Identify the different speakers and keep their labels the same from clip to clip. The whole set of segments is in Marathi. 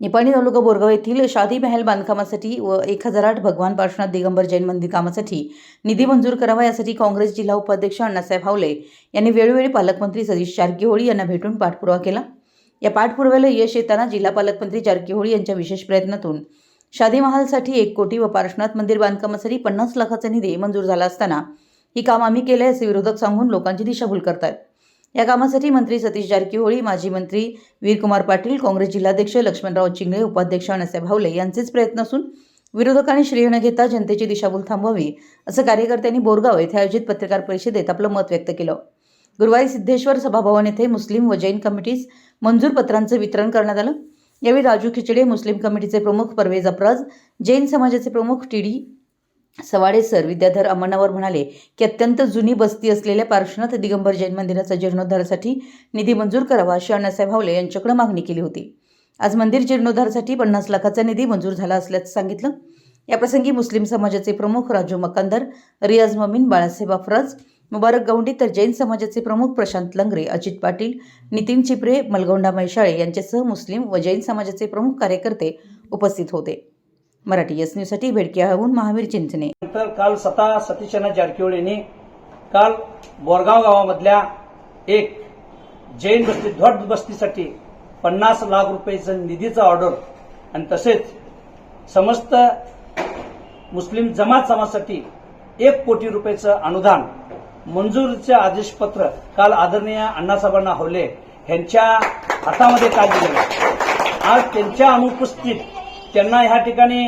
Speaker 1: निपाणी तालुका बोरगाव येथील शादी महल बांधकामासाठी व 1008 भगवान पार्श्वनाथ दिगंबर जैन मंदिर कामासाठी निधी मंजूर करावा यासाठी काँग्रेस जिल्हा उपाध्यक्ष अण्णासाहेब हावले यांनी वेळोवेळी पालकमंत्री सतीश जारकीहोळी यांना भेटून पाठपुरावा केला। या पाठपुराव्याला यश येताना जिल्हा पालकमंत्री जारकीहोळी यांच्या विशेष प्रयत्नातून शादी महालसाठी 1 कोटी व पार्श्वनाथ मंदिर बांधकामासाठी 50 लाखाचा निधी मंजूर झाला असताना ही काम आम्ही केले असे विरोधक सांगून लोकांची दिशाभूल करतात। या कामासाठी मंत्री सतीश जारकीहोळी, माजी मंत्री वीरकुमार पाटील, काँग्रेस जिल्हाध्यक्ष लक्ष्मणराव चिंगळे, उपाध्यक्ष अण्णासाहेब हावले यांचेच प्रयत्न असून विरोधकांनी श्रेय न घेता जनतेची दिशाभूल थांबवावी असं कार्यकर्त्यांनी बोरगाव येथे आयोजित पत्रकार परिषदेत आपलं मत व्यक्त केलं। गुरुवारी सिद्धेश्वर सभाभवन येथे मुस्लिम व जैन कमिटीज मंजूर पत्रांचं वितरण करण्यात आलं। यावेळी राजू खिचडे, मुस्लिम कमिटीचे प्रमुख परवेज अफराज, जैन समाजाचे प्रमुख टी.डी. सवाडे सर, विद्याधर अमनावर म्हणाले की अत्यंत जुनी बस्ती असलेल्या पार्श्वनाथ दिगंबर जैन मंदिराचा जीर्णोद्धारासाठी निधी मंजूर करावा अशी अण्णासाहेब हावले यांच्याकडे मागणी केली होती। आज मंदिर जीर्णोद्धारासाठी 50 लाखाचा निधी मंजूर झाला असल्याचं सांगितलं। याप्रसंगी मुस्लिम समाजाचे प्रमुख राजू मकांदर, रियाज ममीन, बाळासाहेब अफराज, मुबारक गौंडी तर जैन समाजाचे प्रमुख प्रशांत लंगरे, अजित पाटील, नितीन चिपरे, मलगोंडा मैशाळे यांच्यासह मुस्लिम व जैन समाजाचे प्रमुख कार्यकर्ते उपस्थित होते। मराठी एस न्यूजसाठी बेडकियाहून महावीर चिंचणे।
Speaker 2: नंतर काल स्वतः सतीश जारकीहोळी यांनी काल बोरगाव गावामधल्या एक जैन बस्ती ध्वट बस्तीसाठी 50 लाख रुपयाचं निधीचा ऑर्डर आणि तसेच समस्त मुस्लिम जमात समाजासाठी 1 कोटी रुपयाचं अनुदान मंजुरीचे आदेशपत्र काल आदरणीय अण्णासाहेबांना हावले यांच्या हातामध्ये काल दिलेलं। आज त्यांच्या अनुपस्थित त्यांना ह्या ठिकाणी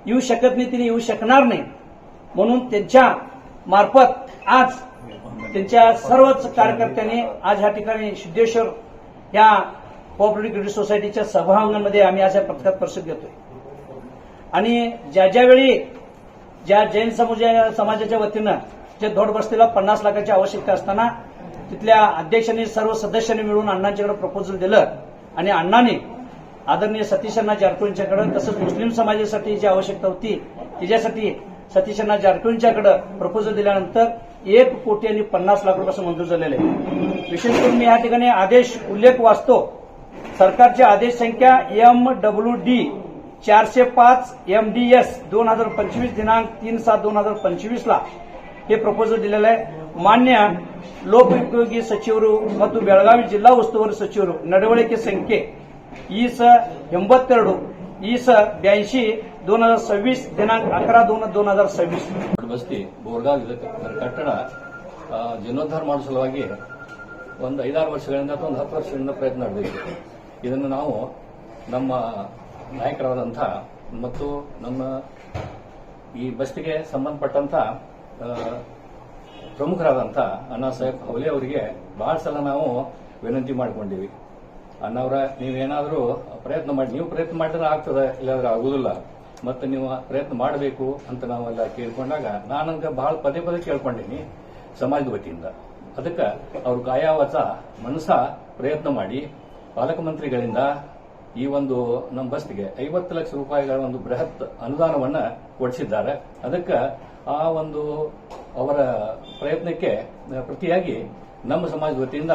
Speaker 2: येऊ शकत नाही, तिने येऊ शकणार नाही, म्हणून त्यांच्या मार्फत आज त्यांच्या सर्वच कार्यकर्त्यांनी आज ह्या ठिकाणी सिद्धेश्वर या कोऑपरेटिव्ह क्रेडिट सोसायटीच्या सभांगणामध्ये आम्ही आज पत्रकार परिषद घेतोय। आणि ज्यावेळी ज्या जैन समाजाच्या वतीनं जे धोड बस्तीला 50 लाखाची आवश्यकता असताना तिथल्या अध्यक्षांनी सर्व सदस्यांनी मिळून अण्णांच्याकडे प्रपोजल दिलं आणि अण्णांनी आदरणीय सतीश जारकीहोळींच्याकडे तसंच मुस्लिम समाजासाठी जी आवश्यकता होती त्याच्यासाठी सतीश जारकीहोळींच्याकडे प्रपोजल दिल्यानंतर 1 कोटी आणि 50 लाख रुपये मंजूर झालेले आहे। विशेष करून मी या ठिकाणी आदेश उल्लेख वाचतो। सरकारचे आदेश संख्या MWD 405 MDS 2025 दिनांक 3/7/2025 ला हे प्रपोजल दिलेलं आहे। मान्य लोकोपयोगी सचिವರು ಮತ್ತು ಬೆಳಗಾವಿ ಜಿಲ್ಲಾ ಉಸ್ತುವಾರಿ ಸಚಿವರು ನಡವಳಿಕೆ ಸಂಖ್ಯೆ IS 82 IS 82 2026 ದಿನಾಂಕ 11/2/2026
Speaker 3: ಬಸ್ತಿ ಬೋರ್ಗಾವ್ ಕಟ್ಟಡ ಜೀರ್ಣೋದ್ಧಾರ ಮಾಡುವ ಸಲುವಾಗಿ ಒಂದು 5-6 ವರ್ಷಗಳಿಂದ ಅಥವಾ ಒಂದು 10 ವರ್ಷಗಳಿಂದ ಪ್ರಯತ್ನ ನಡೆದಿದೆ। ಇದನ್ನು ನಾವು ನಮ್ಮ ನಾಯಕರಾದಂಥ ಮತ್ತು ನಮ್ಮ ಈ ಬಸ್ತಿಗೆ ಸಂಬಂಧಪಟ್ಟಂತ ಪ್ರಮುಖರಾದಂಥ ಅಣ್ಣಾಸಾಹೇಬ್ ಹಾವಲೆ ಅವರಿಗೆ ಬಹಳ ಸಲ ನಾವು ವಿನಂತಿ ಮಾಡಿಕೊಂಡಿವಿ। ಅಣ್ಣವರ ನೀವೇನಾದರೂ ಪ್ರಯತ್ನ ಮಾಡಿ, ನೀವು ಪ್ರಯತ್ನ ಮಾಡಿದ್ರೆ ಆಗ್ತದೆ, ಇಲ್ಲಾಂದ್ರೆ ಆಗುದಿಲ್ಲ, ಮತ್ತೆ ನೀವು ಪ್ರಯತ್ನ ಮಾಡಬೇಕು ಅಂತ ನಾವೆಲ್ಲ ಕೇಳ್ಕೊಂಡಾಗ ನಾನಂಗ ಬಹಳ ಪದೇ ಕೇಳ್ಕೊಂಡೀನಿ ಸಮಾಜದ ವತಿಯಿಂದ। ಅದಕ್ಕೆ ಅವರು ಕಾಯಾವಚ ಮನಸ ಪ್ರಯತ್ನ ಮಾಡಿ ಪಾಲಕ ಮಂತ್ರಿಗಳಿಂದ ಈ ಒಂದು ನಮ್ಮ ಬಸ್ತಿಗೆ 50 ಲಕ್ಷ ರೂಪಾಯಿಗಳ ಒಂದು ಬೃಹತ್ ಅನುದಾನವನ್ನ ಕೊಡಿಸಿದ್ದಾರೆ। ಅದಕ್ಕೆ ಆ ಒಂದು ಅವರ ಪ್ರಯತ್ನಕ್ಕೆ ಪ್ರತಿಯಾಗಿ ನಮ್ಮ ಸಮಾಜದ ವತಿಯಿಂದ